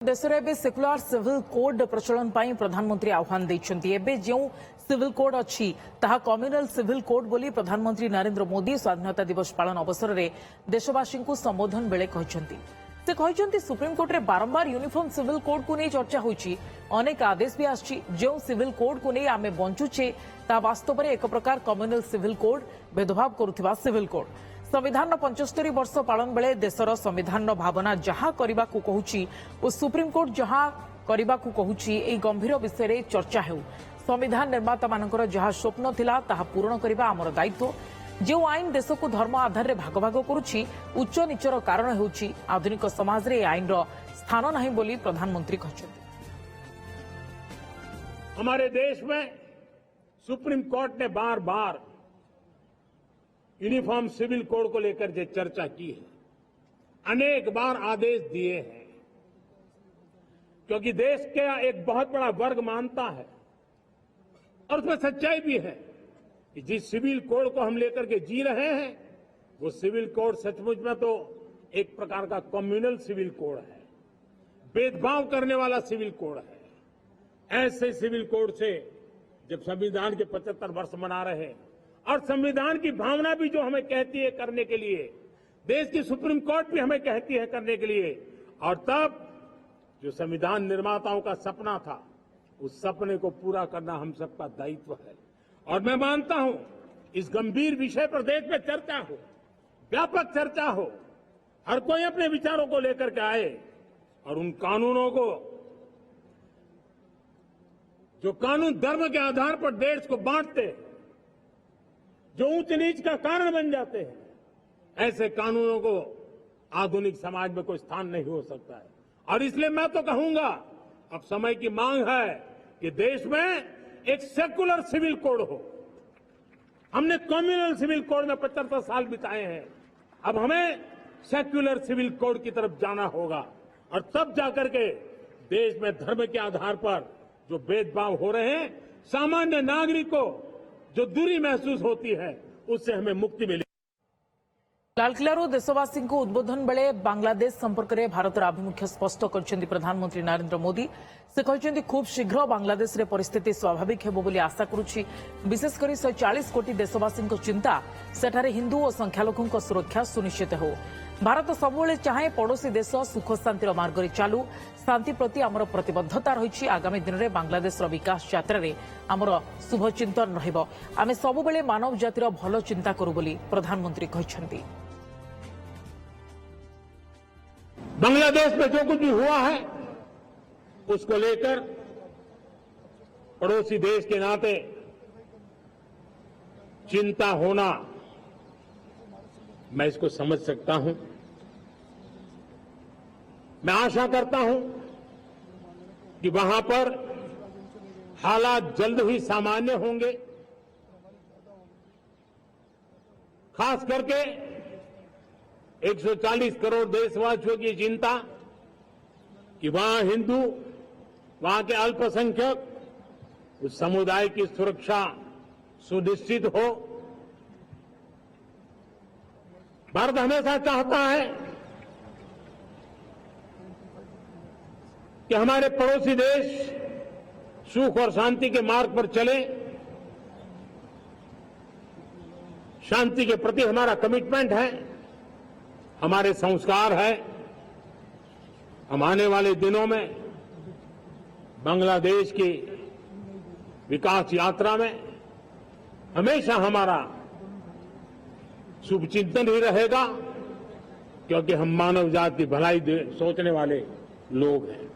देशରେ ଏବେ secular civil code ପ୍ରଚଳନ ପାଇଁ ପ୍ରଧାନମନ୍ତ୍ରୀ ଆହ୍ୱାନ ଦେଇଛନ୍ତି। ଏବେ ଯେଉଁ ସିଭିଲ କୋଡ୍ ଅଛି ତାହା କମ୍ୟୁନାଲ ସିଭିଲ କୋଡ୍ ବୋଲି ପ୍ରଧାନମନ୍ତ୍ରୀ ନରେନ୍ଦ୍ର ମୋଦି ସ୍ୱାଧୀନତା ଦିବସ ପାଳନ ଅବସରରେ ଦେଶବାସୀଙ୍କୁ ସମ୍ବୋଧନ ବେଳେ କହିଛନ୍ତି। ସେ କହିଛନ୍ତି ସୁପ୍ରିମକୋର୍ଟରେ ବାରମ୍ବାର ୟୁନିଫର୍ମ ସିଭିଲ କୋଡ୍କୁ ନେଇ ଚର୍ଚ୍ଚା ହୋଇଛି। ଅନେକ ଆଦେଶ ବି ଆସିଛି। ଯେଉଁ ସିଭିଲ କୋଡ୍କୁ ନେଇ ଆମେ ବଞ୍ଚୁଛେ ତାହା ବାସ୍ତବରେ ଏକ ପ୍ରକାର କମ୍ୟୁନାଲ ସିଭିଲ କୋଡ୍, भेदभाव करुथिबा सिविल कोड। संविधान 75 वर्ष पालन बेले देशर संविधान भावना जहाँ करने को कहूची और सुप्रीमकोर्ट जहाँ करने को कहूची ए गंभीर विषय चर्चा हो। संविधान निर्माता मानकर जहाँ स्वप्न थिला ताहा पूरण करने आमर दायित्व। जो आईन देश को धर्म आधार में भाग भाग करुछि उच्च नीचर कारण होउछि आधुनिक समाज रे आईन रो स्थान नहीं बोली प्रधानमंत्री कहछन्ति। हमारे देश में सुप्रीम कोर्ट ने बार बार यूनिफॉर्म सिविल कोड को लेकर जो चर्चा की है, अनेक बार आदेश दिए हैं, क्योंकि देश का एक बहुत बड़ा वर्ग मानता है और उसमें सच्चाई भी है कि जिस सिविल कोड को हम लेकर के जी रहे हैं वो सिविल कोड सचमुच में तो एक प्रकार का कम्युनल सिविल कोड है, भेदभाव करने वाला सिविल कोड है। ऐसे सिविल कोड से जब संविधान के 75 वर्ष मना रहे हैं और संविधान की भावना भी जो हमें कहती है करने के लिए, देश की सुप्रीम कोर्ट भी हमें कहती है करने के लिए, और तब जो संविधान निर्माताओं का सपना था उस सपने को पूरा करना हम सबका दायित्व है। और मैं मानता हूं इस गंभीर विषय पर देश में चर्चा हो, व्यापक चर्चा हो, हर कोई अपने विचारों को लेकर के आए और उन कानूनों को जो कानून धर्म के आधार पर देश को बांटते, जो ऊंच नीच का कारण बन जाते हैं, ऐसे कानूनों को आधुनिक समाज में कोई स्थान नहीं हो सकता है। और इसलिए मैं तो कहूंगा अब समय की मांग है कि देश में एक सेकुलर सिविल कोड हो। हमने कम्युनल सिविल कोड में 75 साल बिताए हैं, अब हमें सेक्युलर सिविल कोड की तरफ जाना होगा और तब जाकर के देश में धर्म के आधार पर जो भेदभाव हो रहे हैं, सामान्य नागरिक को जो दूरी महसूस होती है उससे हमें मुक्ति मिले। लालकिल्लारू देशवासी को उद्बोधन बेले बांग्लादेश संपर्क में भारतर आभिमुख्य स्पष्ट कर प्रधानमंत्री नरेंद्र मोदी। से कहते खूब शीघ्र बांग्लादेश रे परिस्थिति स्वाभाविक हेबो बोली आशा करुछि। विशेषकर 140 कोटी देशवासी चिंता सेठारे हिंदू और संख्यालघु सुरक्षा सुनिश्चित हो। भारत सबुले चाहे पड़ोसी देश सुख शांतिर मार्ग में चालू। शांति प्रति आमर प्रतिबद्धता रही। आगामी दिन में बांग्लादेश विकास यात्रा रे आमर शुभ चिंतन रहिबो। आमे सबुबेले मानव जातिर भल चिंता करू बोली प्रधानमंत्री कहछन्ति। बांग्लादेश में जो कुछ भी हुआ है उसको लेकर पड़ोसी देश के नाते चिंता होना मैं इसको समझ सकता हूं। मैं आशा करता हूं कि वहां पर हालात जल्द ही सामान्य होंगे। खास करके 140 करोड़ देशवासियों की चिंता कि वहां हिंदू, वहां के अल्पसंख्यक, उस समुदाय की सुरक्षा सुनिश्चित हो। भारत हमेशा चाहता है कि हमारे पड़ोसी देश सुख और शांति के मार्ग पर चले। शांति के प्रति हमारा कमिटमेंट है, हमारे संस्कार है। हम आने वाले दिनों में बांग्लादेश की विकास यात्रा में हमेशा हमारा शुभचिंतन ही रहेगा, क्योंकि हम मानव जाति की भलाई सोचने वाले लोग हैं।